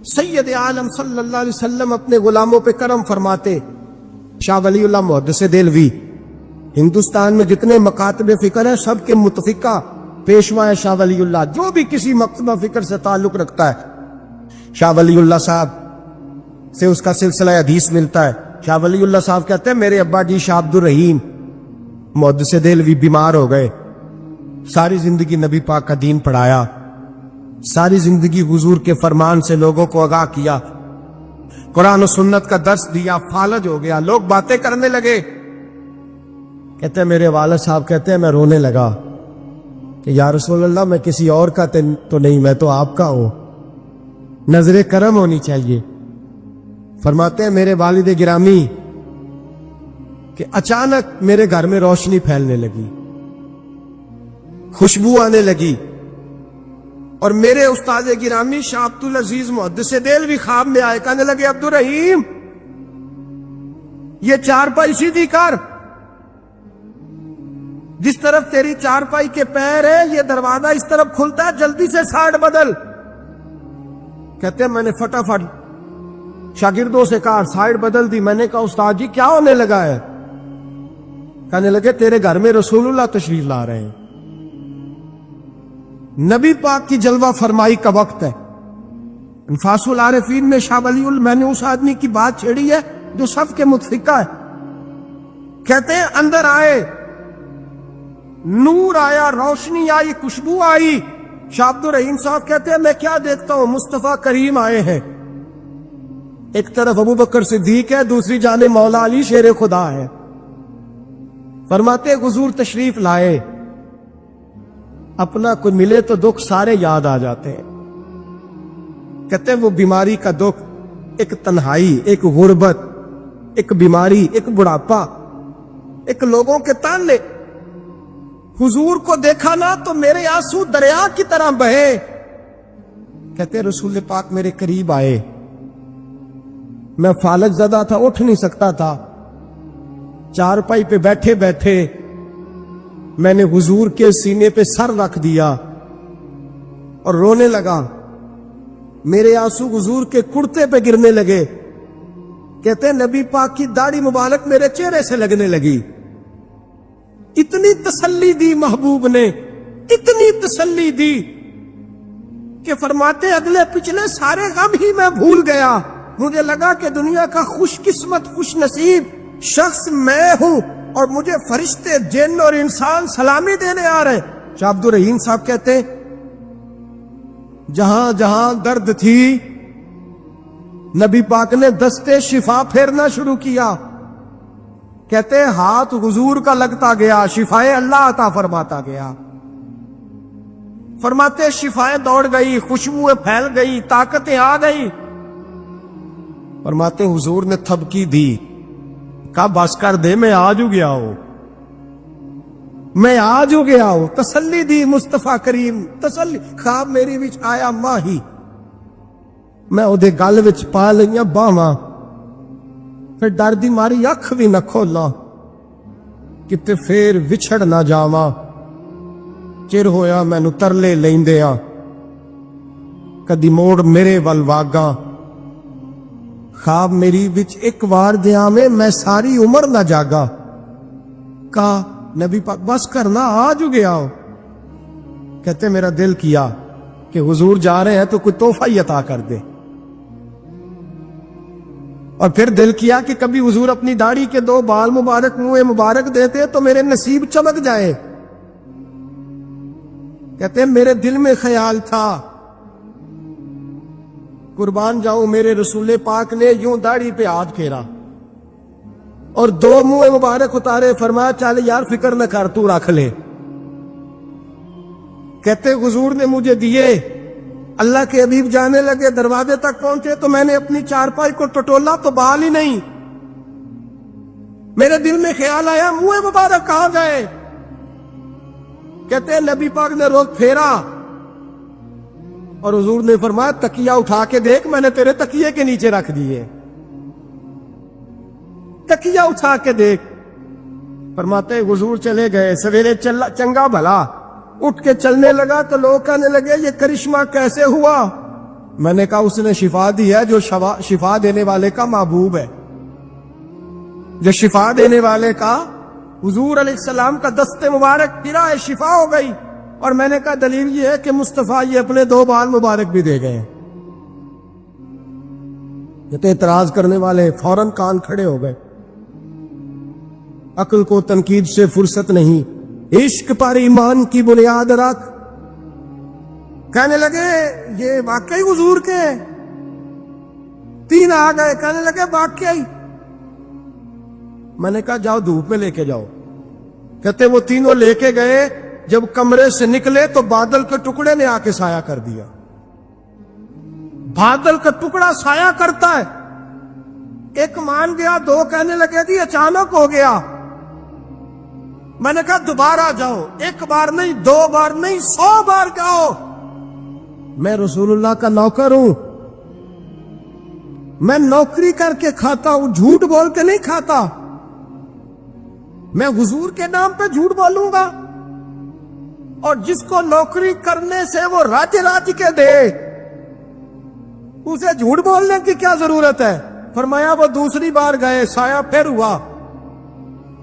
سید عالم صلی اللہ علیہ وسلم اپنے غلاموں پہ کرم فرماتے. شاہ ولی اللہ محدث دہلوی ہندوستان میں جتنے مکاتب فکر ہیں سب کے متفقہ پیشوا ہے شاہ ولی اللہ. جو بھی کسی مکتبہ فکر سے تعلق رکھتا ہے شاہ ولی اللہ صاحب سے اس کا سلسلہ حدیث ملتا ہے. شاہ ولی اللہ صاحب کہتے ہیں میرے ابا جی شاہ عبد الرحیم محدث دہلوی بیمار ہو گئے. ساری زندگی نبی پاک کا دین پڑھایا, ساری زندگی حضور کے فرمان سے لوگوں کو آگاہ کیا, قرآن و سنت کا درس دیا, فالج ہو گیا. لوگ باتیں کرنے لگے. کہتے ہیں میرے والد صاحب کہتے ہیں میں رونے لگا کہ یا رسول اللہ میں کسی اور کا تو نہیں, میں تو آپ کا ہوں, نظر کرم ہونی چاہیے. فرماتے ہیں میرے والد گرامی کہ اچانک میرے گھر میں روشنی پھیلنے لگی, خوشبو آنے لگی, اور میرے استاد گرامی شاہ عبد العزیز محدث دہلوی خواب میں آئے. کہنے لگے عبد الرحیم یہ چارپائی سیدھی کر, جس طرف تیری چارپائی کے پیر ہے یہ دروازہ اس طرف کھلتا ہے, جلدی سے سائیڈ بدل. کہتے ہیں میں نے فٹافٹ شاگردوں سے کہا سائیڈ بدل دی. میں نے کہا استاد جی کیا ہونے لگا ہے؟ کہنے لگے تیرے گھر میں رسول اللہ تشریف لا رہے ہیں, نبی پاک کی جلوہ فرمائی کا وقت ہے. انفاس العارفین میں شاہ ولی اللہ میں نے اس آدمی کی بات چھیڑی ہے جو سب کے متفقہ ہے. کہتے ہیں اندر آئے, نور آیا, روشنی آئی, خوشبو آئی. شاہ عبد الرحیم صاحب کہتے ہیں میں کیا دیکھتا ہوں, مصطفیٰ کریم آئے ہیں. ایک طرف ابو بکر صدیق ہے, دوسری جانب مولا علی شیر خدا ہے. فرماتے حضور تشریف لائے, اپنا کوئی ملے تو دکھ سارے یاد آ جاتے ہیں. کہتے ہیں وہ بیماری کا دکھ, ایک تنہائی, ایک غربت, ایک بیماری, ایک بڑھاپا, ایک لوگوں کے تانے. حضور کو دیکھا نا تو میرے آنسو دریا کی طرح بہے. کہتے رسول پاک میرے قریب آئے, میں فالج زدہ تھا, اٹھ نہیں سکتا تھا. چارپائی پہ بیٹھے بیٹھے میں نے حضور کے سینے پہ سر رکھ دیا اور رونے لگا. میرے آنسو حضور کے کرتے پہ گرنے لگے. کہتے ہیں نبی پاک کی داڑھی مبارک میرے چہرے سے لگنے لگی. اتنی تسلی دی محبوب نے, اتنی تسلی دی کہ فرماتے اگلے پچھلے سارے غم ہی میں بھول گیا. مجھے لگا کہ دنیا کا خوش قسمت خوش نصیب شخص میں ہوں اور مجھے فرشتے جن اور انسان سلامی دینے آ رہے. شاہ عبد الرحیم صاحب کہتے جہاں جہاں درد تھی نبی پاک نے دستے شفا پھیرنا شروع کیا. کہتے ہاتھ حضور کا لگتا گیا, شفائے اللہ عطا فرماتا گیا. فرماتے شفائیں دوڑ گئی, خوشبوئیں پھیل گئی, طاقتیں آ گئی. فرماتے حضور نے تھبکی دی, کہا بس کر دے, میں آج ہو گیا ہوں, میں آج ہو گیا ہوں. تسلی دی مصطفیٰ کریم, تسلی. خواب میری وچ آیا ماہی, میں اودے گل وچ پا لئیاں باواں, پھر ڈر دی ماری اکھ بھی نہ کھولا کتے پھر وچھڑ نہ جاواں. چر ہویا مینوں ترلے لیندیاں, کدی موڑ میرے ول واگاں. خواب میری وچ ایک وار دیا میں ساری عمر نہ جاگا. کہا نبی پاک بس کرنا, آج ہو گیا ہو. کہتے میرا دل کیا کہ حضور جا رہے ہیں تو کوئی تحفہ ہی عطا کر دے. اور پھر دل کیا کہ کبھی حضور اپنی داڑھی کے 2 بال مبارک منہ مبارک دیتے تو میرے نصیب چمک جائے. کہتے ہیں میرے دل میں خیال تھا, قربان جاؤں میرے رسول پاک نے یوں داڑھی پہ ہاتھ پھیرا اور 2 منہ مبارک اتارے. فرمایا چل یار فکر نہ کر, تو رکھ لے. کہتے حضور نے مجھے دیے. اللہ کے حبیب جانے لگے, دروازے تک پہنچے تو میں نے اپنی چارپائی کو ٹٹولا تو بال ہی نہیں. میرے دل میں خیال آیا منہ مبارک کہاں گئے. کہتے ہیں نبی پاک نے روک پھیرا اور حضور نے فرمایا تکیہ اٹھا کے دیکھ, میں نے تیرے تکیے کے نیچے رکھ دیے. تکیہ اٹھا کے دیکھ. فرماتے حضور چلے گئے. سویرے چنگا بھلا اٹھ کے چلنے لگا تو لوگ کہنے لگے یہ کرشمہ کیسے ہوا. میں نے کہا اس نے شفا دی ہے جو شفا دینے والے کا محبوب ہے، جو شفا دینے والے کا حضور علیہ السلام کا دست مبارک گرا ہے، شفا ہو گئی۔ اور میں نے کہا دلیل یہ ہے کہ مصطفیٰ یہ اپنے 2 بال مبارک بھی دے گئے۔ یہ تو اعتراض کرنے والے فوراً کان کھڑے ہو گئے۔ عقل کو تنقید سے فرصت نہیں، عشق پر ایمان کی بنیاد رکھ۔ کہنے لگے یہ واقعی حضور کے ہیں؟ 3 آ گئے، کہنے لگے واقعی۔ میں نے کہا جاؤ دھوپ میں لے کے جاؤ۔ کہتے وہ تینوں لے کے گئے، جب کمرے سے نکلے تو بادل کے ٹکڑے نے آ کے سایہ کر دیا۔ بادل کا ٹکڑا سایہ کرتا ہے، ایک مان گیا، 2 کہنے لگے جی اچانک ہو گیا۔ میں نے کہا دوبارہ جاؤ، 1 بار نہیں، 2 بار نہیں، 100 بار جاؤ۔ میں رسول اللہ کا نوکر ہوں، میں نوکری کر کے کھاتا ہوں، جھوٹ بول کے نہیں کھاتا۔ میں حضور کے نام پہ جھوٹ بولوں گا؟ اور جس کو نوکری کرنے سے وہ راج کے دے، اسے جھوٹ بولنے کی کیا ضرورت ہے؟ فرمایا وہ دوسری بار گئے، سایہ پھر ہوا،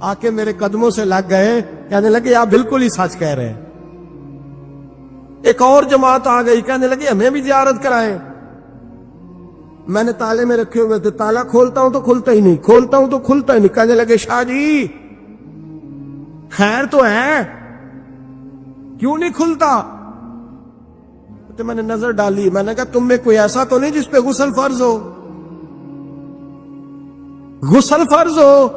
آ کے میرے قدموں سے لگ گئے، کہنے لگے آپ بالکل ہی سچ کہہ رہے ہیں۔ ایک اور جماعت آ گئی، کہنے لگے ہمیں بھی زیارت کرائیں۔ میں نے تالے میں رکھے ہوئے تھے، تالا کھولتا ہوں تو کھلتا ہی نہیں، کھولتا ہوں تو کھلتا ہی نہیں۔ کہنے لگے شاہ جی خیر تو ہے، کیوں نہیں کھلتا؟ تو میں نے نظر ڈالی، میں نے کہا تم میں کوئی ایسا تو نہیں جس پہ غسل فرض ہو؟ غسل فرض ہو؟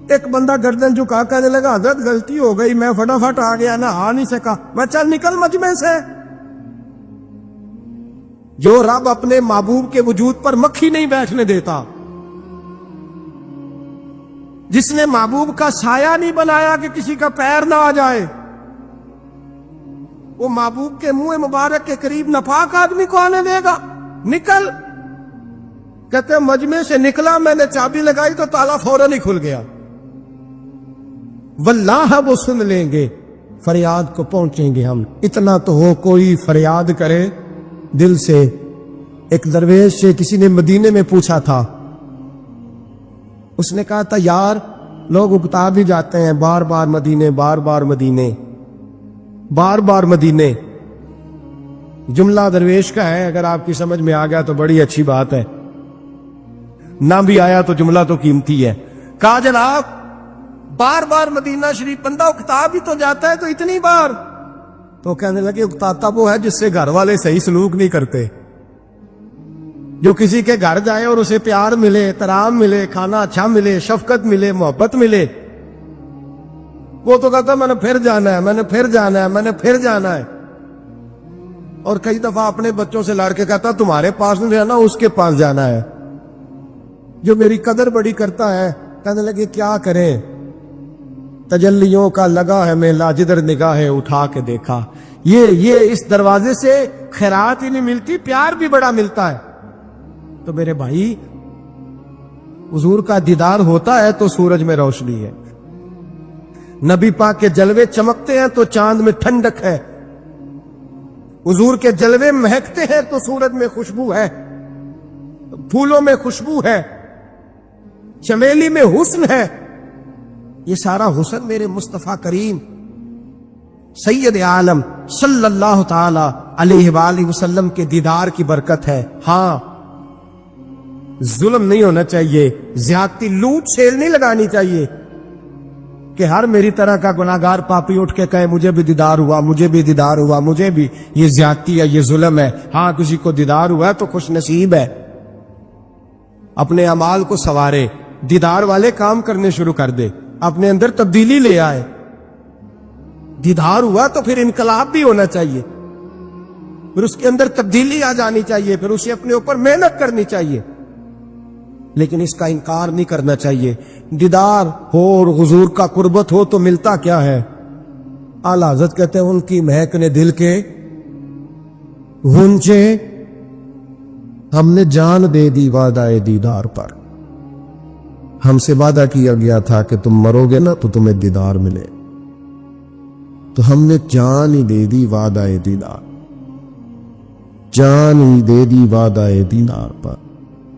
ایک بندہ گردن جھکا کہنے لگا حضرت غلطی ہو گئی، میں فٹافٹ آ گیا، نہ آ نہیں سکا۔ میں چل نکل مجمع سے۔ جو رب اپنے محبوب کے وجود پر مکھی نہیں بیٹھنے دیتا، جس نے محبوب کا سایہ نہیں بنایا کہ کسی کا پیر نہ آ جائے، وہ محبوب کے منہ مبارک کے قریب ناپاک آدمی کو آنے دے گا؟ نکل۔ کہتے مجمع سے نکلا، میں نے چابی لگائی تو تالا فوراً ہی کھل گیا۔ واللہ وہ سن لیں گے، فریاد کو پہنچیں گے ہم۔ اتنا تو ہو کوئی فریاد کرے دل سے۔ ایک درویش سے کسی نے مدینے میں پوچھا تھا، اس نے کہا تھا یار لوگ اکتا بھی جاتے ہیں بار بار مدینے، بار بار مدینے، بار بار مدینے۔ جملہ درویش کا ہے، اگر آپ کی سمجھ میں آ گیا تو بڑی اچھی بات ہے، نہ بھی آیا تو جملہ تو قیمتی ہے۔ کہا جناب بار بار مدینہ شریف بندہ اکتا بھی تو جاتا ہے، تو اتنی بار؟ تو کہنے لگے اکتاتا وہ ہے جس سے گھر والے صحیح سلوک نہیں کرتے۔ جو کسی کے گھر جائے اور اسے پیار ملے، احترام ملے، کھانا اچھا ملے، شفقت ملے، محبت ملے، وہ تو کہتا میں نے پھر جانا ہے، میں نے پھر جانا ہے، میں نے پھر جانا ہے۔ اور کئی دفعہ اپنے بچوں سے لڑ کے کہتا تمہارے پاس نہیں رہنا، اس کے پاس جانا ہے۔ جو میری قدر بڑی کرتا ہے، کہنے لگے کیا کریں، تجلیوں کا لگا ہے میلہ، جدھر نگاہیں اٹھا کے دیکھا۔ یہ اس دروازے سے خیرات ہی نہیں ملتی، پیار بھی بڑا ملتا ہے۔ تو میرے بھائی حضور کا دیدار ہوتا ہے تو سورج میں روشنی ہے، نبی پاک کے جلوے چمکتے ہیں تو چاند میں ٹھنڈک ہے، حضور کے جلوے مہکتے ہیں تو سورج میں خوشبو ہے، پھولوں میں خوشبو ہے، چمیلی میں حسن ہے۔ یہ سارا حسن میرے مصطفیٰ کریم سید عالم صلی اللہ تعالی علیہ وآلہ وسلم کے دیدار کی برکت ہے۔ ہاں ظلم نہیں ہونا چاہیے، زیادتی، لوٹ سیل نہیں لگانی چاہیے کہ ہر میری طرح کا گناہگار پاپی اٹھ کے کہے مجھے بھی دیدار ہوا، مجھے بھی دیدار ہوا، مجھے بھی۔ یہ زیادتی ہے، یہ ظلم ہے۔ ہاں کسی کو دیدار ہوا ہے تو خوش نصیب ہے، اپنے اعمال کو سنوارے، دیدار والے کام کرنے شروع کر دے، اپنے اندر تبدیلی لے آئے۔ دیدار ہوا تو پھر انقلاب بھی ہونا چاہیے، پھر اس کے اندر تبدیلی آ جانی چاہیے، پھر اسے اپنے اوپر محنت کرنی چاہیے، لیکن اس کا انکار نہیں کرنا چاہیے۔ دیدار ہو اور حضور کا قربت ہو تو ملتا کیا ہے؟ اعلیٰ حضرت کہتے ہیں ان کی مہک نے دل کے گونجے، ہم نے جان دے دی وعدہ دیدار پر، ہم سے وعدہ کیا گیا تھا کہ تم مرو گے نا تو تمہیں دیدار ملے، تو ہم نے جان ہی دے دی وعدہ دیدار۔ جان ہی دے دی وعدہ دینار پر،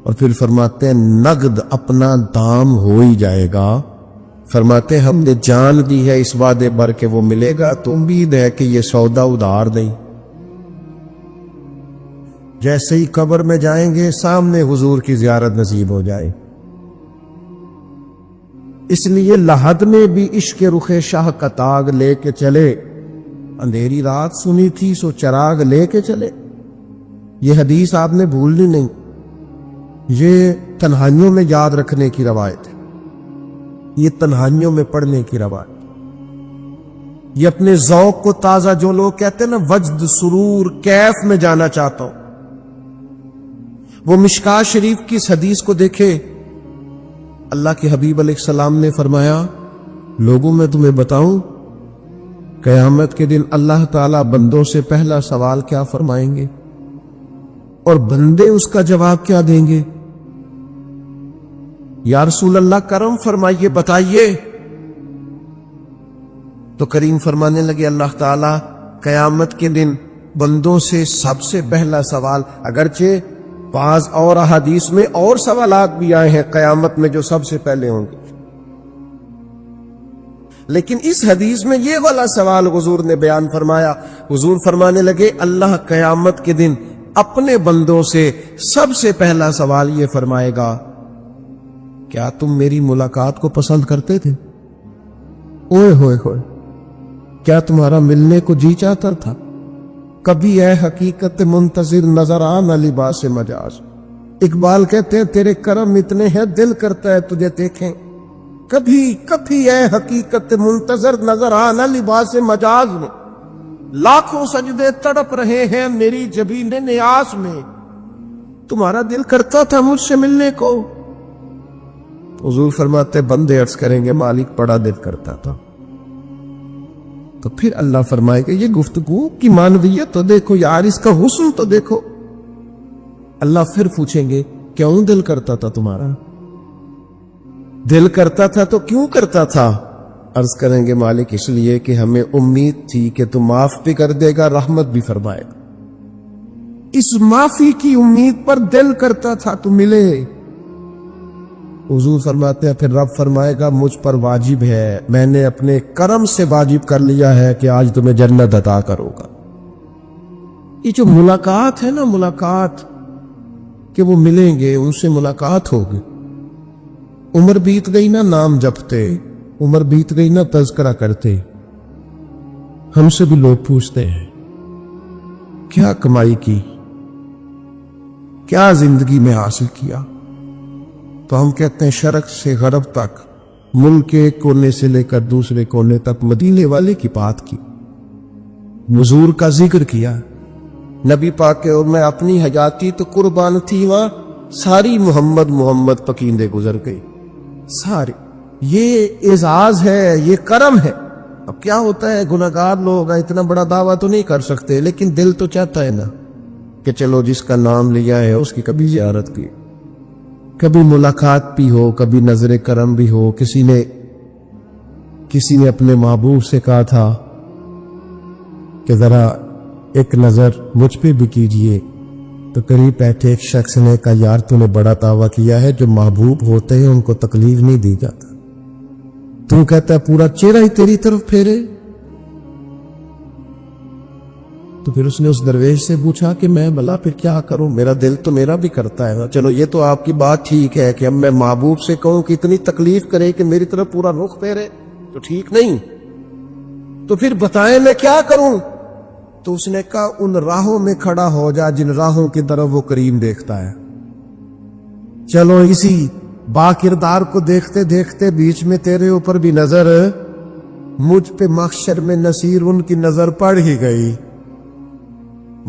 اور پھر فرماتے ہیں نقد اپنا دام ہو ہی جائے گا۔ فرماتے ہیں ہم نے جان دی ہے اس وعدے پر کہ وہ ملے گا، تو امید ہے کہ یہ سودا ادھار نہیں۔ جیسے ہی قبر میں جائیں گے سامنے حضور کی زیارت نصیب ہو جائے۔ اس لیے لحد میں بھی عشق رخ شاہ کا تاگ لے کے چلے، اندھیری رات سنی تھی سو چراغ لے کے چلے۔ یہ حدیث آپ نے بھولنی نہیں، یہ تنہائیوں میں یاد رکھنے کی روایت ہے، یہ تنہائیوں میں پڑھنے کی روایت۔ یہ اپنے ذوق کو تازہ، جو لوگ کہتے ہیں نا وجد سرور کیف میں جانا چاہتا ہوں، وہ مشکاہ شریف کی اس حدیث کو دیکھے۔ اللہ کے حبیب علیہ السلام نے فرمایا لوگوں میں تمہیں بتاؤں قیامت کے دن اللہ تعالیٰ بندوں سے پہلا سوال کیا فرمائیں گے اور بندے اس کا جواب کیا دیں گے؟ یا رسول اللہ کرم فرمائیے، بتائیے۔ تو کریم فرمانے لگے اللہ تعالیٰ قیامت کے دن بندوں سے سب سے پہلا سوال، اگرچہ بعض اور احادیث میں اور سوالات بھی آئے ہیں قیامت میں جو سب سے پہلے ہوں گے، لیکن اس حدیث میں یہ والا سوال حضور نے بیان فرمایا۔ حضور فرمانے لگے اللہ قیامت کے دن اپنے بندوں سے سب سے پہلا سوال یہ فرمائے گا، کیا تم میری ملاقات کو پسند کرتے تھے؟ اوئے ہوئے ہوئے، کیا تمہارا ملنے کو جی چاہتا تھا؟ کبھی اے حقیقت منتظر نظر آنا لباس مجاز۔ اقبال کہتے ہیں تیرے کرم اتنے ہیں دل کرتا ہے تجھے دیکھیں، کبھی کبھی اے حقیقت منتظر نظر آنا لباس مجاز میں، لاکھوں سجدے تڑپ رہے ہیں میری جبین نیاز میں، تمہارا دل کرتا تھا مجھ سے ملنے کو؟ حضور فرماتے بندے عرض کریں گے مالک بڑا دل کرتا تھا۔ تو پھر اللہ فرمائے گا یہ گفتگو کی معنویت تو دیکھو یار، اس کا حسن تو دیکھو۔ اللہ پھر پوچھیں گے کیوں دل کرتا تھا تمہارا؟ دل کرتا تھا تو کیوں کرتا تھا؟ عرض کریں گے مالک اس لیے کہ ہمیں امید تھی کہ تم معاف بھی کر دے گا، رحمت بھی فرمائے گا۔ اس معافی کی امید پر دل کرتا تھا تو ملے۔ حضور فرماتے ہیں پھر رب فرمائے گا مجھ پر واجب ہے، میں نے اپنے کرم سے واجب کر لیا ہے کہ آج تمہیں جنت عطا کروں گا۔ یہ جو ملاقات ہے نا، ملاقات کہ وہ ملیں گے، ان سے ملاقات ہوگی۔ عمر بیت گئی نا نام جپتے، عمر بیت گئی نا تذکرہ کرتے۔ ہم سے بھی لوگ پوچھتے ہیں کیا کمائی کی، کیا زندگی میں حاصل کیا؟ تو ہم کہتے ہیں شرق سے غرب تک، ملک کے ایک کونے سے لے کر دوسرے کونے تک مدینے والے کی بات کی، حضور کا ذکر کیا، نبی پاک کے اور میں اپنی حیاتی تو قربان تھی وہاں ساری محمد محمد پکیندے گزر گئی ساری۔ یہ اعزاز ہے، یہ کرم ہے۔ اب کیا ہوتا ہے گناہگار لوگ اتنا بڑا دعویٰ تو نہیں کر سکتے، لیکن دل تو چاہتا ہے نا کہ چلو جس کا نام لیا ہے اس کی کبھی زیارت کی، کبھی ملاقات بھی ہو، کبھی نظر کرم بھی ہو۔ کسی نے اپنے محبوب سے کہا تھا کہ ذرا ایک نظر مجھ پہ بھی کیجئے، تو قریب بیٹھے ایک شخص نے کہا یار تو نے بڑا دعویٰ کیا ہے، جو محبوب ہوتے ہیں ان کو تکلیف نہیں دی جاتا، تم کہتا ہے پورا چہرہ ہی تیری طرف پھیرے۔ تو پھر اس نے اس درویش سے پوچھا کہ میں بھلا پھر کیا کروں، میرا دل تو میرا بھی کرتا ہے، چلو یہ تو آپ کی بات ٹھیک ہے کہ اب میں محبوب سے کہوں کہ اتنی تکلیف کرے کہ میری طرف پورا رخ پھیرے تو ٹھیک نہیں، تو پھر بتائیں میں کیا کروں؟ تو اس نے کہا ان راہوں میں کھڑا ہو جا جن راہوں کی طرف وہ کریم دیکھتا ہے۔ چلو اسی با کردار کو دیکھتے دیکھتے بیچ میں تیرے اوپر بھی نظر، مجھ پہ محشر میں نصیر ان کی نظر پڑ ہی گئی،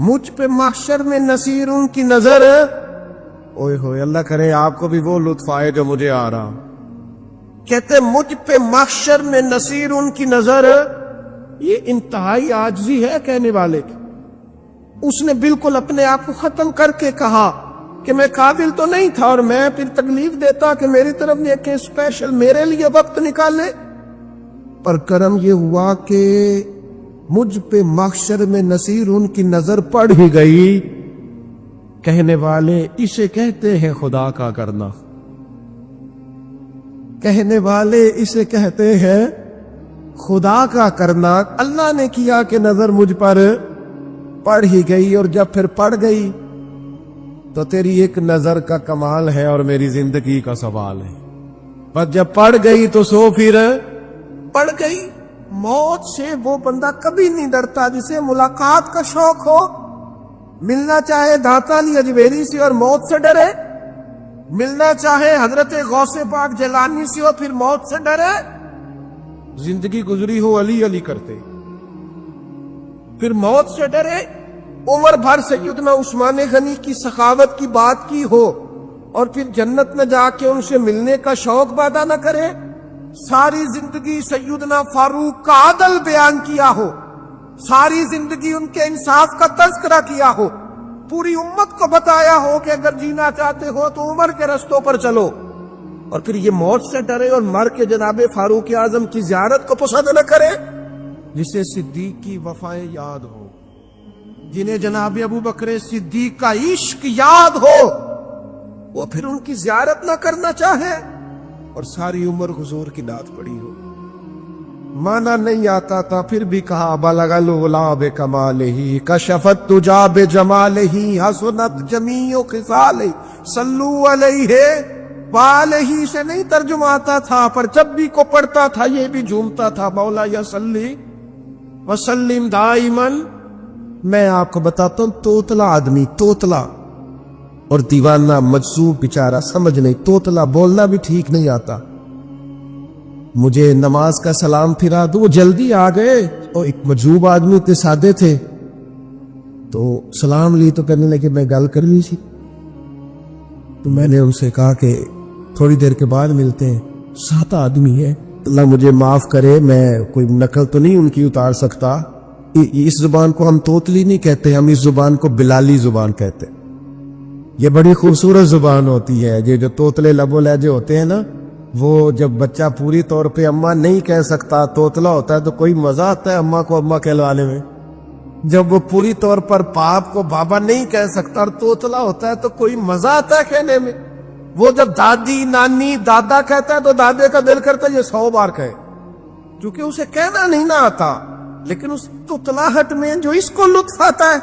مجھ پہ محشر میں نصیر ان کی نظر۔ اوئے ہوئے اللہ کرے آپ کو بھی وہ لطف آئے جو مجھے آ رہا۔ کہتے مجھ پہ محشر میں نصیر ان کی نظر، یہ انتہائی عاجزی ہے کہنے والے کی۔ اس نے بالکل اپنے آپ کو ختم کر کے کہا کہ میں قابل تو نہیں تھا، اور میں پھر تکلیف دیتا کہ میری طرف دیکھیں اسپیشل میرے لیے وقت نکالے، پر کرم یہ ہوا کہ مجھ پہ محشر میں نصیر ان کی نظر پڑ ہی گئی، کہنے والے اسے کہتے ہیں خدا کا کرنا، کہنے والے اسے کہتے ہیں خدا کا کرنا۔ اللہ نے کیا کہ نظر مجھ پر پڑ ہی گئی، اور جب پھر پڑ گئی تو تیری ایک نظر کا کمال ہے اور میری زندگی کا سوال ہے۔ پر جب پڑ گئی تو سو پھر پڑ گئی۔ موت سے وہ بندہ کبھی نہیں ڈرتا جسے ملاقات کا شوق ہو، ملنا چاہے داتا علی اجمیری سے اور موت سے ڈرے، ملنا چاہے حضرت غوث پاک جیلانی سے اور پھر موت سے ڈرے۔ زندگی گزری ہو علی علی کرتے پھر موت سے ڈرے، عمر بھر سیدنا عثمان غنی کی سخاوت کی بات کی ہو اور پھر جنت میں جا کے ان سے ملنے کا شوق پیدا نہ کرے، ساری زندگی سیدنا فاروق کا عدل بیان کیا ہو، ساری زندگی ان کے انصاف کا تذکرہ کیا ہو، پوری امت کو بتایا ہو کہ اگر جینا چاہتے ہو تو عمر کے رستوں پر چلو، اور پھر یہ موت سے ڈرے اور مر کے جناب فاروق اعظم کی زیارت کو پسند نہ کرے۔ جسے صدیق کی وفائیں یاد ہو، جنہیں جناب ابو بکر صدیق کا عشق یاد ہو، وہ پھر ان کی زیارت نہ کرنا چاہے اور ساری عمر حضور کی نعت پڑھی ہو۔ مانا نہیں آتا تھا پھر بھی کہا بلغ العلا بکمالہ کشفت تجا بجمالہ حسنت جمیع خصالہ صلو علیہ والہ سے نہیں ترجمہ آتا تھا، پر جب بھی کو پڑھتا تھا یہ بھی جھومتا تھا مولا یا صلی وسلم دائماً۔ میں آپ کو بتاتا ہوں، توتلا آدمی، توتلا اور دیوانہ مجذوب بیچارہ، سمجھ نہیں، توتلا بولنا بھی ٹھیک نہیں آتا۔ مجھے نماز کا سلام پھرا دو، وہ جلدی آ گئے، اور ایک مجذوب آدمی اتنے سادے تھے تو سلام لی تو کہنے لگے میں گل کر لی سی، تو میں نے ان سے کہا کہ تھوڑی دیر کے بعد ملتے ہیں۔ 7 آدمی ہے، اللہ مجھے معاف کرے، میں کوئی نقل تو نہیں ان کی اتار سکتا، اس زبان کو ہم توتلی نہیں کہتے، ہم اس زبان کو بلالی زبان کہتے ہیں۔ یہ بڑی خوبصورت زبان ہوتی ہے، یہ جو توتلے لب و لہجے ہوتے ہیں نا، وہ جب بچہ پوری طور پہ اماں نہیں کہہ سکتا، توتلا ہوتا ہے، تو کوئی مزہ آتا ہے اماں کو اماں کہلوانے میں۔ جب وہ پوری طور پر باپ کو بابا نہیں کہہ سکتا اور توتلا ہوتا ہے تو کوئی مزہ آتا ہے کہنے میں۔ وہ جب دادی نانی دادا کہتا ہے تو دادے کا دل کرتا ہے یہ 100 بار کہے، کیونکہ اسے کہنا نہیں نہ آتا، لیکن اس توتلاہٹ میں جو اس کو لطف آتا ہے۔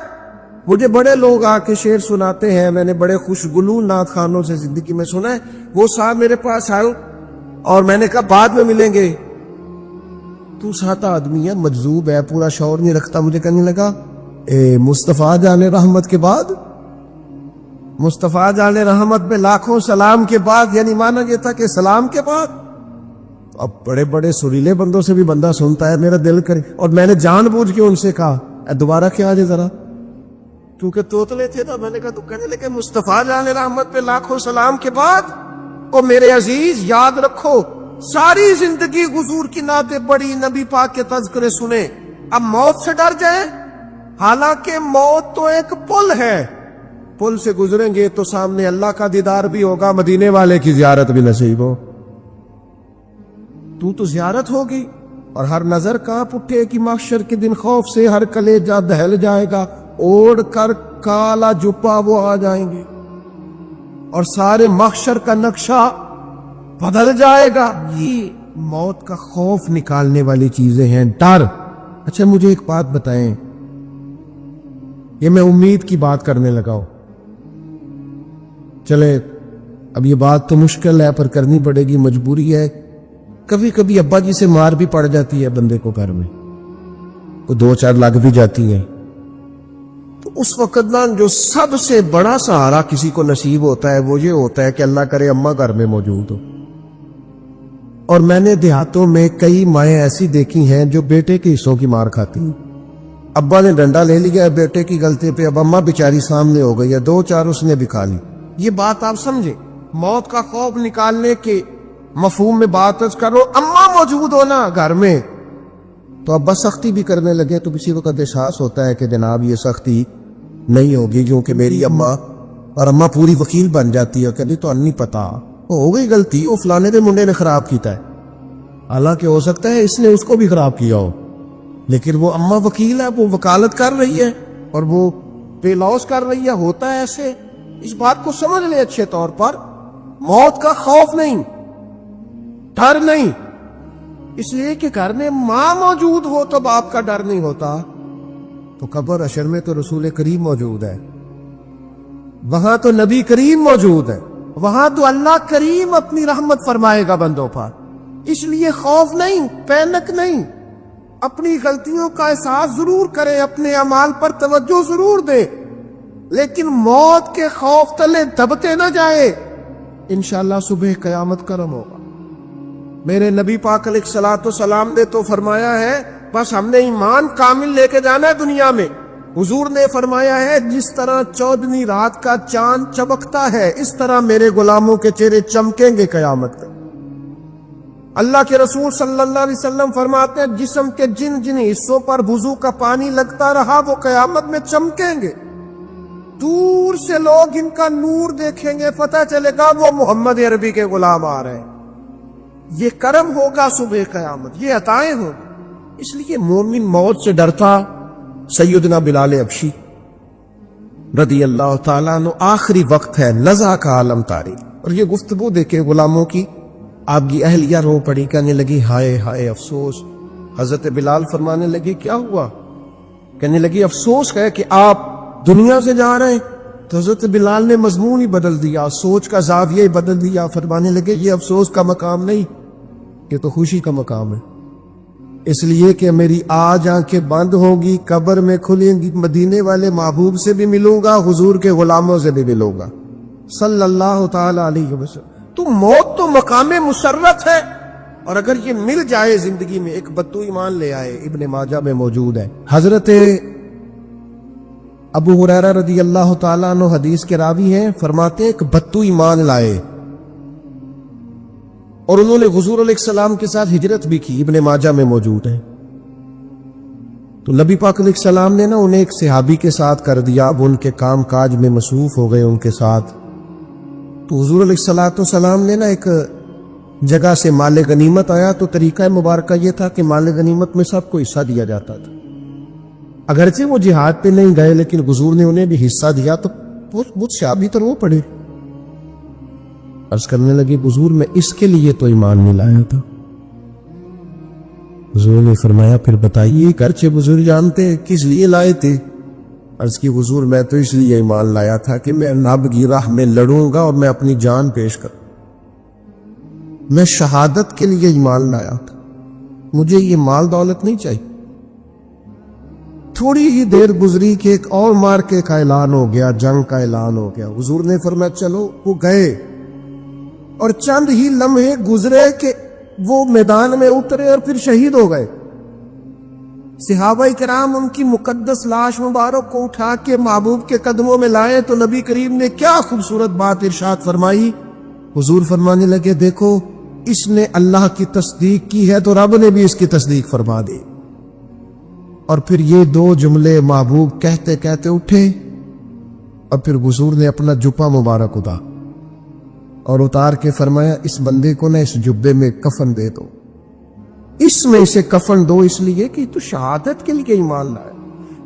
مجھے بڑے لوگ آ کے شعر سناتے ہیں، میں نے بڑے خوشگلو نعت خوانوں سے زندگی میں سنا ہے، وہ صاحب میرے پاس آئے اور میں نے کہا بعد میں ملیں گے، تو 7 آدمی ہے، مجذوب ہے، پورا شعور نہیں رکھتا، مجھے کہنے لگا مصطفیٰ جان رحمت کے بعد، مصطفیٰ جان رحمت پہ لاکھوں سلام کے بعد، یعنی مانا یہ تھا کہ سلام کے بعد۔ اب بڑے بڑے سریلے بندوں سے بھی بندہ سنتا ہے، میرا دل کرے، اور میں نے جان بوجھ کے ان سے کہا دوبارہ کیا آجے ذرا، کیونکہ توتلے تھے نا، میں نے کہا تو کہنے لگے مصطفیٰ جان رحمت پہ لاکھوں سلام کے بعد، اور میرے عزیز یاد رکھو ساری زندگی حضور کی نعتیں پڑھی، نبی پاک کے تذکرے سنے، اب موت سے ڈر جائیں؟ حالانکہ موت تو ایک پل ہے، پل سے گزریں گے تو سامنے اللہ کا دیدار بھی ہوگا، مدینے والے کی زیارت بھی نصیب ہو۔ تو زیارت ہوگی، اور ہر نظر کانپ اٹھے کہ محشر کے دن خوف سے ہر کلیجہ دہل جائے گا، اوڑھ کر کالا جپا وہ آ جائیں گے اور سارے محشر کا نقشہ بدل جائے گا۔ یہ موت کا خوف نکالنے والی چیزیں ہیں، ڈر۔ اچھا مجھے ایک بات بتائیں، یہ میں امید کی بات کرنے لگا ہوں، چلے اب یہ بات تو مشکل ہے پر کرنی پڑے گی، مجبوری ہے۔ کبھی کبھی ابا جی سے مار بھی پڑ جاتی ہے بندے کو، گھر میں کوئی 2-4 لگ بھی جاتی ہے، تو اس وقت نا جو سب سے بڑا سہارا کسی کو نصیب ہوتا ہے وہ یہ ہوتا ہے کہ اللہ کرے اماں گھر میں موجود ہو۔ اور میں نے دیہاتوں میں کئی مائیں ایسی دیکھی ہیں جو بیٹے کے حصوں کی مار کھاتی ہیں، ابا نے ڈنڈا لے لیا بیٹے کی غلطی پہ، اب اماں بیچاری سامنے ہو گئی ہے، 2-4 اس نے بھی کھا لی۔ یہ بات آپ سمجھے، موت کا خوف نکالنے کے مفہوم میں بات کرو، اماں موجود ہونا گھر میں تو ابا سختی بھی کرنے لگے، تو کسی وقت احساس ہوتا ہے کہ جناب یہ سختی نہیں ہوگی کیونکہ میری اماں، اور اماں پوری وکیل بن جاتی ہے، کہتی تو نہیں پتا ہو گئی غلطی، وہ فلانے دے منڈے نے خراب کیتا ہے، حالانکہ ہو سکتا ہے اس نے اس کو بھی خراب کیا ہو، لیکن وہ اماں وکیل ہے، وہ وکالت کر رہی ہے اور وہ پے لاس کر رہی ہے۔ ہوتا ہے ایسے اس بات کو سمجھ لیں اچھے طور پر، موت کا خوف نہیں، ڈر نہیں، اس لیے کہ گھر میں ماں موجود ہو تو باپ کا ڈر نہیں ہوتا، تو قبر حشر میں تو رسول کریم موجود ہے، وہاں تو نبی کریم موجود ہے، وہاں تو اللہ کریم اپنی رحمت فرمائے گا بندوں پر، اس لیے خوف نہیں، پینک نہیں، اپنی غلطیوں کا احساس ضرور کریں، اپنے اعمال پر توجہ ضرور دیں، لیکن موت کے خوف تلے دبتے نہ جائے، انشاءاللہ صبح قیامت کرم ہوگا۔ میرے نبی پاک علیہ الصلوۃ والسلام نے تو فرمایا ہے بس ہم نے ایمان کامل لے کے جانا ہے دنیا میں۔ حضور نے فرمایا ہے جس طرح 14ویں رات کا چاند چمکتا ہے اس طرح میرے غلاموں کے چہرے چمکیں گے قیامت میں۔ اللہ کے رسول صلی اللہ علیہ وسلم فرماتے ہیں جسم کے جن جن حصوں پر وضو کا پانی لگتا رہا وہ قیامت میں چمکیں گے، دور سے لوگ ان کا نور دیکھیں گے، پتہ چلے گا وہ محمد عربی کے غلام آ رہے ہیں۔ یہ کرم ہوگا صبح قیامت، یہ عطائیں ہوگی، اس لیے مومن موت سے ڈرتا۔ سیدنا بلال حبشی رضی اللہ تعالیٰ عنہ، آخری وقت ہے، لذا کا عالم تاریخ، اور یہ گفتگو دیکھے غلاموں کی، آپ کی اہلیہ رو پڑی، کہنے لگی ہائے ہائے افسوس۔ حضرت بلال فرمانے لگی کیا ہوا؟ کہنے لگی افسوس ہے کہ آپ دنیا سے جا رہے ہیں۔ تو حضرت بلال نے مضمون ہی بدل دیا، سوچ کا زاویہ ہی بدل دیا، فرمانے لگے یہ افسوس کا مقام نہیں، یہ تو خوشی کا مقام ہے، اس لیے کہ میری آج آنکھیں بند ہوگی، قبر میں کھلیں گی، مدینے والے محبوب سے بھی ملوں گا، حضور کے غلاموں سے بھی ملوں گا صلی اللہ تعالی علیہ وسلم۔ تو موت تو مقام مسرت ہے، اور اگر یہ مل جائے زندگی میں، ایک بدو ایمان لے آئے، ابن ماجہ میں موجود ہے، حضرت ابو ہریرہ رضی اللہ تعالیٰ عنہ حدیث کے راوی ہیں، فرماتے ہیں ایک بدو ایمان لائے اور انہوں نے حضور علیہ السلام کے ساتھ ہجرت بھی کی، ابن ماجہ میں موجود ہے۔ تو نبی پاک علیہ السلام نے انہیں ایک صحابی کے ساتھ کر دیا، اب ان کے کام کاج میں مصروف ہو گئے ان کے ساتھ۔ تو حضور علیہ السلام نے ایک جگہ سے مال غنیمت آیا، تو طریقہ مبارکہ یہ تھا کہ مال غنیمت میں سب کو حصہ دیا جاتا تھا، اگرچہ وہ جہاد پہ نہیں گئے لیکن حضور نے انہیں بھی حصہ دیا۔ تو وہ صحابی تو رو پڑے، عرض کرنے لگے حضور میں اس کے لیے تو ایمان نہیں لایا تھا۔ حضور نے فرمایا پھر بتائیے، گرچہ بزرگ جانتے کس لیے لائے تھے؟ عرض کی حضور میں تو اس لیے ایمان لایا تھا کہ میں رب کی راہ میں لڑوں گا اور میں اپنی جان پیش کروں، میں شہادت کے لیے ایمان لایا تھا، مجھے یہ مال دولت نہیں چاہیے۔ تھوڑی ہی دیر گزری کہ ایک اور مارکے کا اعلان ہو گیا، جنگ کا اعلان ہو گیا۔ حضور نے فرمایا چلو، وہ گئے اور چند ہی لمحے گزرے کہ وہ میدان میں اترے اور پھر شہید ہو گئے۔ صحابہ کرام ان کی مقدس لاش مبارک کو اٹھا کے محبوب کے قدموں میں لائے تو نبی کریم نے کیا خوبصورت بات ارشاد فرمائی۔ حضور فرمانے لگے دیکھو اس نے اللہ کی تصدیق کی ہے تو رب نے بھی اس کی تصدیق فرما دی۔ اور پھر یہ دو جملے محبوب کہتے کہتے اٹھے اور پھر حضور نے اپنا جبہ مبارک اتار کے فرمایا اس بندے کو اس جبے میں کفن دے دو، اس میں اسے کفن دو، اس لیے کہ تو شہادت کے لیے ایمان لائے،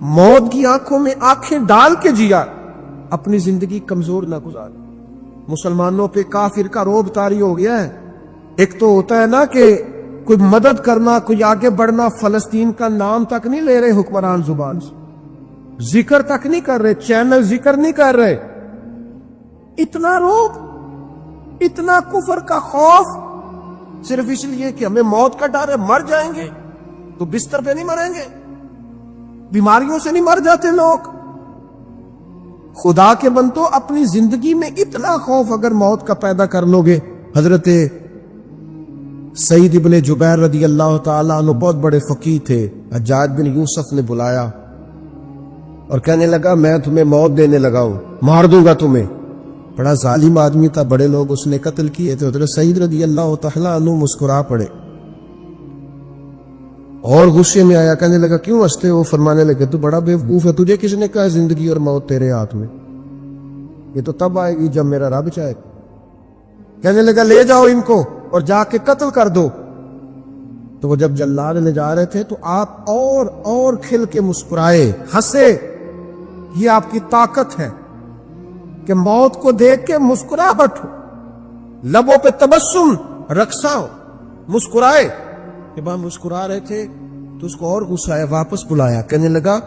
موت کی آنکھوں میں آنکھیں ڈال کے جیا، اپنی زندگی کمزور نہ گزار۔ مسلمانوں پہ کافر کا رعب طاری ہو گیا ہے۔ ایک تو ہوتا ہے نا کہ کوئی مدد کرنا، کوئی آگے بڑھنا، فلسطین کا نام تک نہیں لے رہے حکمران زبان سے، ذکر تک نہیں کر رہے، چینل ذکر نہیں کر رہے، اتنا رعب، اتنا کفر کا خوف، صرف اس لیے کہ ہمیں موت کا ڈر ہے، مر جائیں گے تو بستر پہ نہیں مریں گے، بیماریوں سے نہیں مر جاتے لوگ۔ خدا کے بندو اپنی زندگی میں اتنا خوف اگر موت کا پیدا کر لو گے۔ حضرت سعید ابن جبیر رضی اللہ تعالیٰ عنہ بہت بڑے فقیہ تھے، حجاج بن یوسف نے بلایا اور کہنے لگا میں تمہیں موت دینے لگا ہوں، مار دوں گا تمہیں۔ بڑا ظالم آدمی تھا، بڑے لوگ اس نے قتل کیے تھے۔ حضرت سعید رضی اللہ تعالیٰ عنہ مسکرا پڑے اور غصے میں آیا، کہنے لگا کیوں ہنستے ہو؟ فرمانے لگے تو بڑا بیوقوف ہے، تجھے کس نے کہا زندگی اور موت تیرے ہاتھ میں، یہ تو تب آئے گی جب میرا رب چاہے۔ کہنے لگا لے جاؤ ان کو اور جا کے قتل کر دو۔ تو وہ جب جلاد لے جا رہے تھے تو آپ اور کھل کے مسکرائے، ہنسے، یہ آپ کی طاقت ہے، کہ موت کو دیکھ کے مسکراہٹ ہو، لبوں پہ تبسم، رقصہ ہو، مسکرائے۔ جب ہم مسکرا رہے تھے تو اس کو اور غصہ آیا، واپس بلایا، کہنے لگا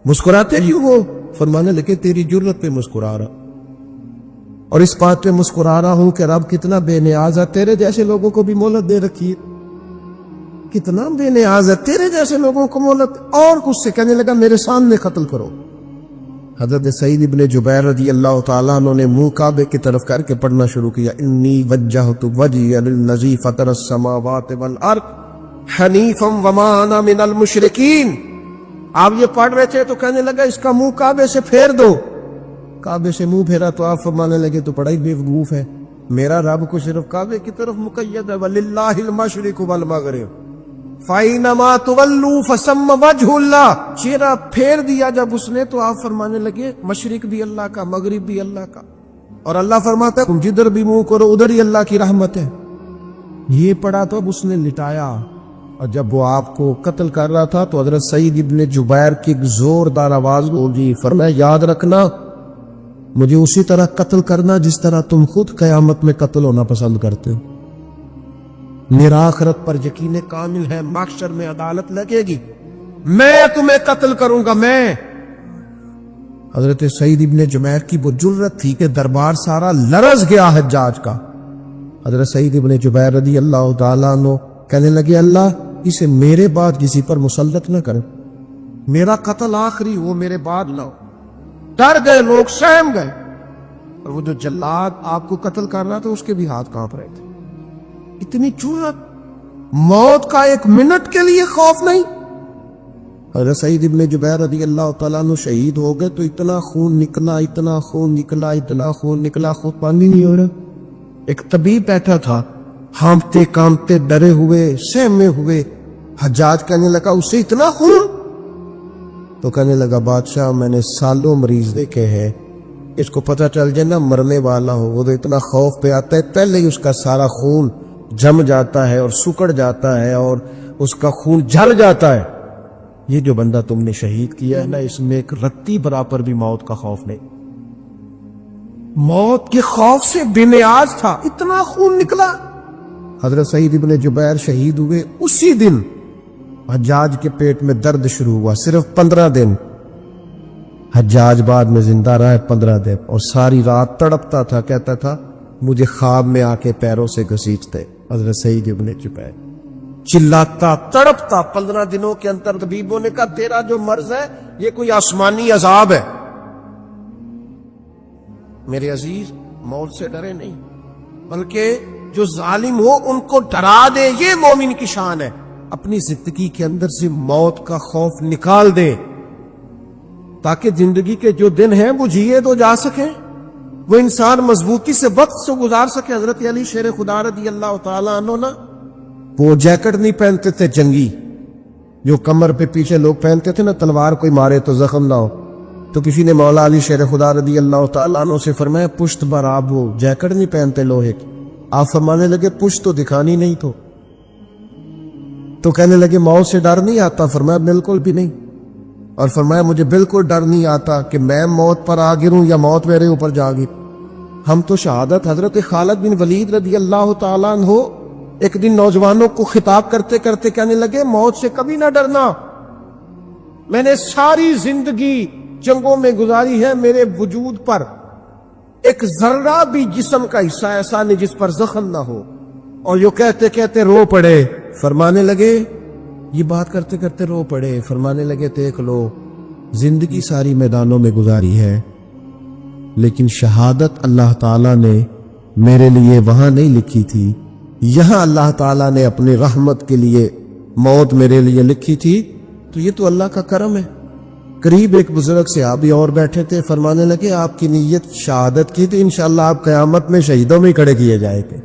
مسکراتے ہی ہو؟ فرمانے لگے تیری جرت پہ مسکرا رہا، اور اس بات پہ مسکرا رہا ہوں کہ رب کتنا بے نیاز ہے، تیرے جیسے لوگوں کو بھی مہلت دے رکھی ہے، کتنا بے نیاز ہے، تیرے جیسے لوگوں کو مہلت۔ اور کچھ سے کہنے لگا میرے سامنے قتل کرو۔ حضرت سعید ابن جبیر رضی اللہ تعالیٰ عنہ نے منہ کعبے کی طرف کر کے پڑھنا شروع کیا، انی وجہت وجہی للذی فطر السماوات والارض حنیفا وما انا من المشرکین۔ آپ یہ پڑھ رہے تھے تو کہنے لگا اس کا منہ کعبے سے پھیر دو۔ کعبے سے منہ پھیرا تو آپ فرمانے لگے تو بڑا ہی بیوقوف ہے، میرا رب کو صرف کعبے کی طرف مقید ہے، وَلِلَّهِ الْمَشْرِقُ وَالْمَغْرِبُ فَأَيْنَمَا تُوَلُّوا فَثَمَّ وَجْهُ اللَّهِ۔ چہرہ پھیر دیا جب اس نے تو آپ فرمانے لگے مشرق بھی اللہ کا، مغرب بھی اللہ کا، اور اللہ فرماتا ہے تم جدھر بھی منہ کرو ادھر ہی اللہ کی رحمت ہے۔ یہ پڑھا تو اب اس نے لٹایا، اور جب وہ آپ کو قتل کر رہا تھا تو حضرت سعید ابن جبیر کی ایک زوردار آواز ہوگی، فرمایا یاد رکھنا مجھے اسی طرح قتل کرنا جس طرح تم خود قیامت میں قتل ہونا پسند کرتے ہو۔ میرا آخرت پر یقین کامل ہے، محشر میں عدالت لگے گی، میں تمہیں قتل کروں گا میں۔ حضرت سعید ابن جبیر کی وہ جرت تھی کہ دربار سارا لرز گیا حجاج کا۔ حضرت سعید ابن جبیر رضی اللہ تعالیٰ عنہ کہنے لگے اللہ اسے میرے بعد کسی پر مسلط نہ کرے، میرا قتل آخری ہو، میرے بعد نہ ہو۔ ڈر گئے لوگ، سہم گئے، اور وہ جو جلاد آپ کو قتل کر رہا تھا اس کے بھی ہاتھ کانپ رہے تھے۔ اتنی جرت، موت کا ایک منٹ کے لیے خوف نہیں۔ حضرت سعید ابن جبیر رضی اللہ تعالیٰ عنہ شہید ہو گئے تو اتنا خون نکلا، اتنا خون نکلا، اتنا خون نکلا، خود پانی نہیں ہو رہا۔ ایک طبیب بیٹھا تھا، ہانپتے کانپتے ڈرے ہوئے، سہمے ہوئے۔ حجاج کہنے لگا اس سے اتنا خون؟ تو کہنے لگا بادشاہ میں نے سالوں مریض دیکھے ہیں، اس کو پتہ چل جائے نا مرنے والا ہو وہ تو اتنا خوف پہ آتا ہے، پہلے ہی اس کا سارا خون جم جاتا ہے اور سکڑ جاتا ہے اور اس کا خون جل جاتا ہے۔ یہ جو بندہ تم نے شہید کیا ہے نا اس میں ایک رتی برابر بھی موت کا خوف نہیں، موت کے خوف سے بے نیاز تھا، اتنا خون نکلا۔ حضرت سعید ابن جبیر شہید ہوئے اسی دن حجاج کے پیٹ میں درد شروع ہوا، صرف 15 دن۔ حجاج بعد میں زندہ رہا 15 دن، اور ساری رات تڑپتا تھا، کہتا تھا مجھے خواب میں آ کے پیروں سے گھسیٹتے۔ حضرت سعید ابن جبیر چلاتا تڑپتا 15 دنوں کے اندر۔ طبیبوں نے کہا تیرا جو مرض ہے یہ کوئی آسمانی عذاب ہے۔ میرے عزیز موت سے ڈرے نہیں، بلکہ جو ظالم ہو ان کو ڈرا دے، یہ مومن کی شان ہے۔ اپنی زندگی کے اندر سے موت کا خوف نکال دے تاکہ زندگی کے جو دن ہیں وہ جیے تو جا سکیں، وہ انسان مضبوطی سے وقت سے گزار سکے۔ حضرت علی شیر خدا رضی اللہ تعالیٰ عنہ نا وہ جیکٹ نہیں پہنتے تھے جنگی، جو کمر پہ پیچھے لوگ پہنتے تھے نا تلوار کوئی مارے تو زخم نہ ہو، تو کسی نے مولا علی شیر خدا رضی اللہ تعالیٰ عنہ سے فرمایا پشت بر آب، وہ جیکٹ نہیں پہنتے لوہے کی۔ آپ فرمانے لگے پشت تو دکھانی نہیں تو کہنے لگے موت سے ڈر نہیں آتا؟ فرمایا بالکل بھی نہیں، اور فرمایا مجھے بالکل ڈر نہیں آتا کہ میں موت پر آ گروں یا موت میرے اوپر جا گر۔ ہم تو شہادت حضرت خالد بن ولید رضی اللہ تعالیٰ عنہ ایک دن نوجوانوں کو خطاب کرتے کرتے کہنے لگے موت سے کبھی نہ ڈرنا، میں نے ساری زندگی جنگوں میں گزاری ہے، میرے وجود پر ایک ذرہ بھی جسم کا حصہ ایسا نہیں جس پر زخم نہ ہو۔ اور یہ کہتے کہتے رو پڑے، فرمانے لگے یہ بات کرتے کرتے رو پڑے، فرمانے لگے دیکھ لو زندگی ساری میدانوں میں گزاری ہے، لیکن شہادت اللہ تعالیٰ نے میرے لیے وہاں نہیں لکھی تھی، یہاں اللہ تعالیٰ نے اپنی رحمت کے لیے موت میرے لیے لکھی تھی، تو یہ تو اللہ کا کرم ہے۔ قریب ایک بزرگ صحابی اور بیٹھے تھے، فرمانے لگے آپ کی نیت شہادت کی تھی، انشاءاللہ آپ قیامت میں شہیدوں میں کھڑے کیے جائیں گے۔